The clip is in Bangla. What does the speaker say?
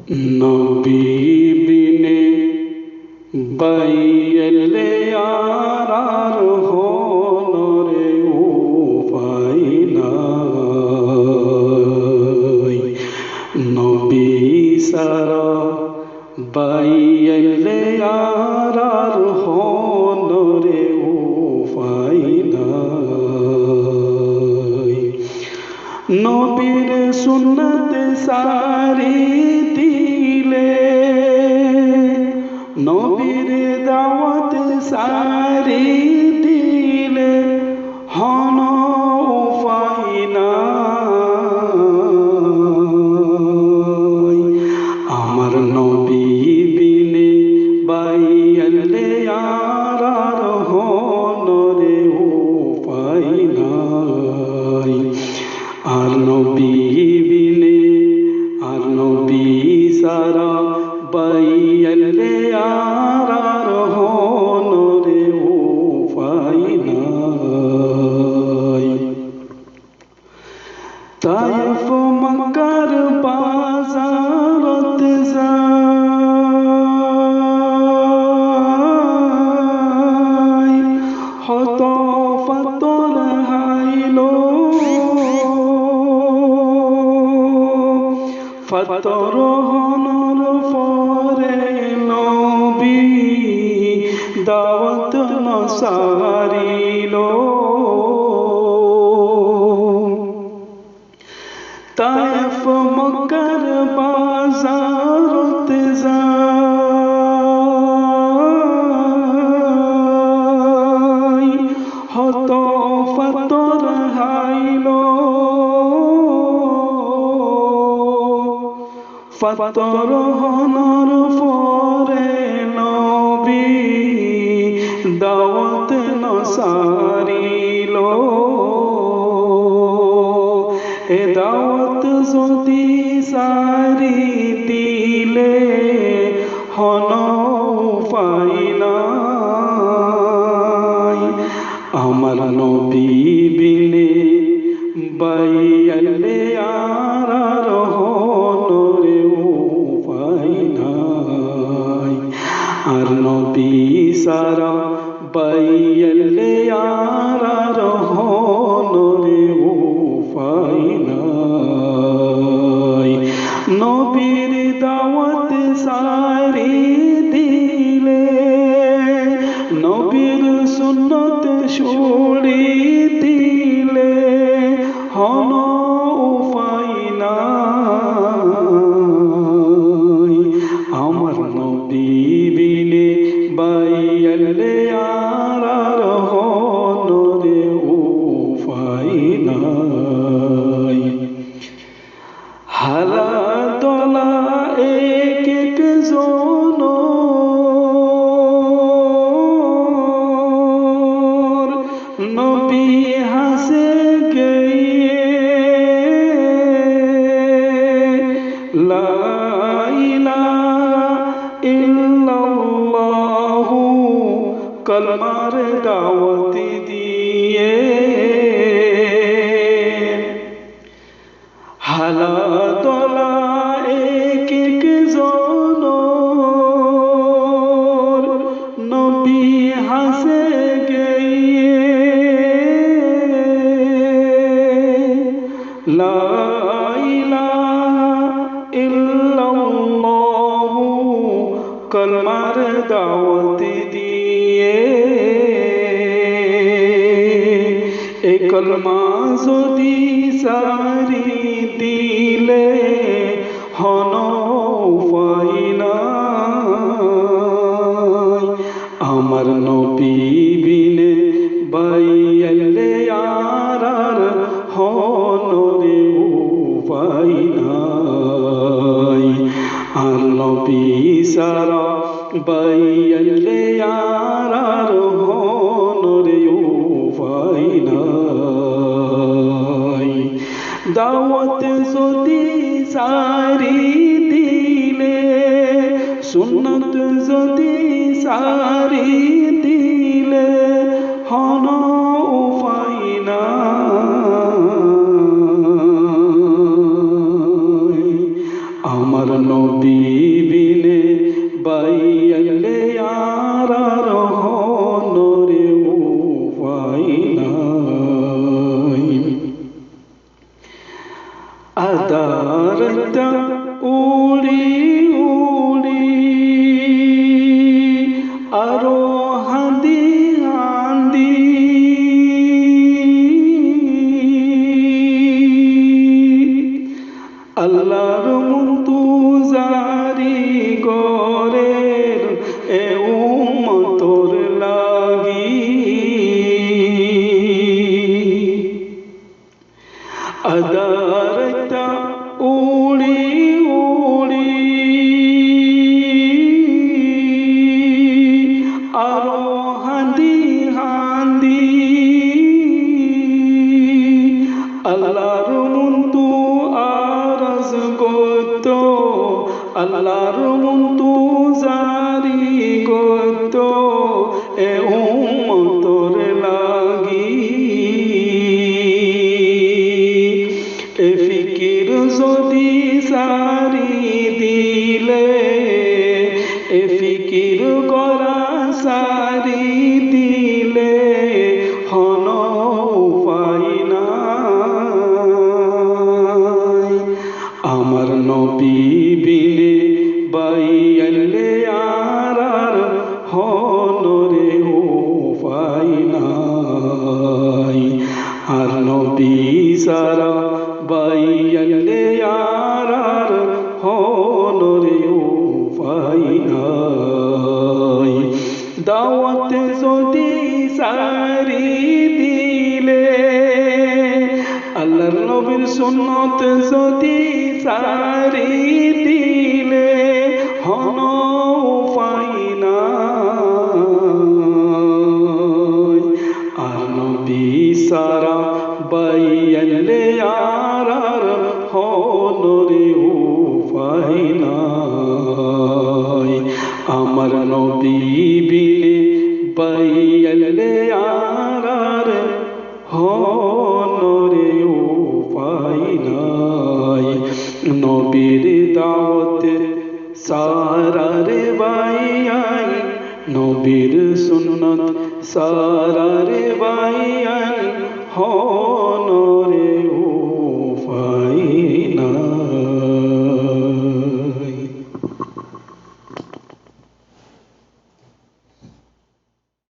নবী বিনে বাইলে আর হনরে উপায় নাই। নবী সারা বাইলে আর হনরে উপায় নাই। নবীর সুন্নত সারি দিলে, নবীর দাওয়াত সারি দিলে হন উপায় নাই। আমার নবী বিনে বাইলে আর হনরে উপায় নাই। আর নবী বিনে আর নবী সারা বাইলে আর হনরে উপায় নাই। তায়েফ মক্কার বাজারত যাই, হত ফাতর হাইলো, ফাতর হনর পরে নবী দাওয়াত নসারিল। তায়েফ মক্কার বাজারত যাই, হত ফাতর হাইলো, ফাতর হনর পরে নবী দাওয়াত নসারিল। এ দাওয়াত যদি সারি দিলে হন উপায় নাই। আমার নবী বিনে বাইলে আর হনরে উপায় নাই। আর নবী সারা বাইলে আর হনরে উপায় নাই। নবীর দাওয়াত সারি দিলে, নবীর সুন্নত ছড়ি দিলে হন উপায় নাই। আমার নবী বিনে বাইলে আর হনরে উপায় নাই। হালা দলা এক এক জন নবী হাসে গিয়ে, লা ইলাহা ইল্লাল্লাহু কলমার দাওয়াত দিয়ে। হালা দলা এক এক জন নবী হাসে গিয়ে, লা ইলাহা ইল্লাল্লাহু কলমার দাওয়াত দিয়ে। এ কলমা যদি সারি দিলে হন উপায় নাই। আমার নবী বিনে বাইলে আর হনরে উপায় নাই। আর নবী সারা বাইলে আর হনরে উপায় নাই। দাওয়াত যদি সারি দিলে, সুন্নত যদি সারি দিলে হন উপায় নাই। আমার নবী একটা উড়ি উড়ি আরো হাঁদি হাঁদি আল্লাহর মুন্তুজারি গরের এ উম্মতর লাগি আদারটা উড়ি উড়ি আরো হাঁদি হাঁদি আল্লাহর মুন্তু আরজ গত আল্লাহর মুন্তু জারি গত এ উম্মতর লাগি এ ফিকির যদি সারি দিলে এ ফিকির করা সারি দিলে হন উপায় নাই আমার নবী বিনে বাইয়ালে আর হনরে উপায় নাই আর নবী সারা বাইয়ালে আর হনরে উপায় নাই দাওয়াত যদি সারি দিলে আল্লাহর নবীর সুন্নত যদি সারি দিলে হন উপায় নাই আর নবী সারা বাইয়ালে আর হনরে উপায় নাই আমার নবী বিনে বাইয়ালে আর হনরে উপায় নাই নবীর দাওয়াত সারারে বাইয়াই নবীর সুন্নত সারারে বাইয়াই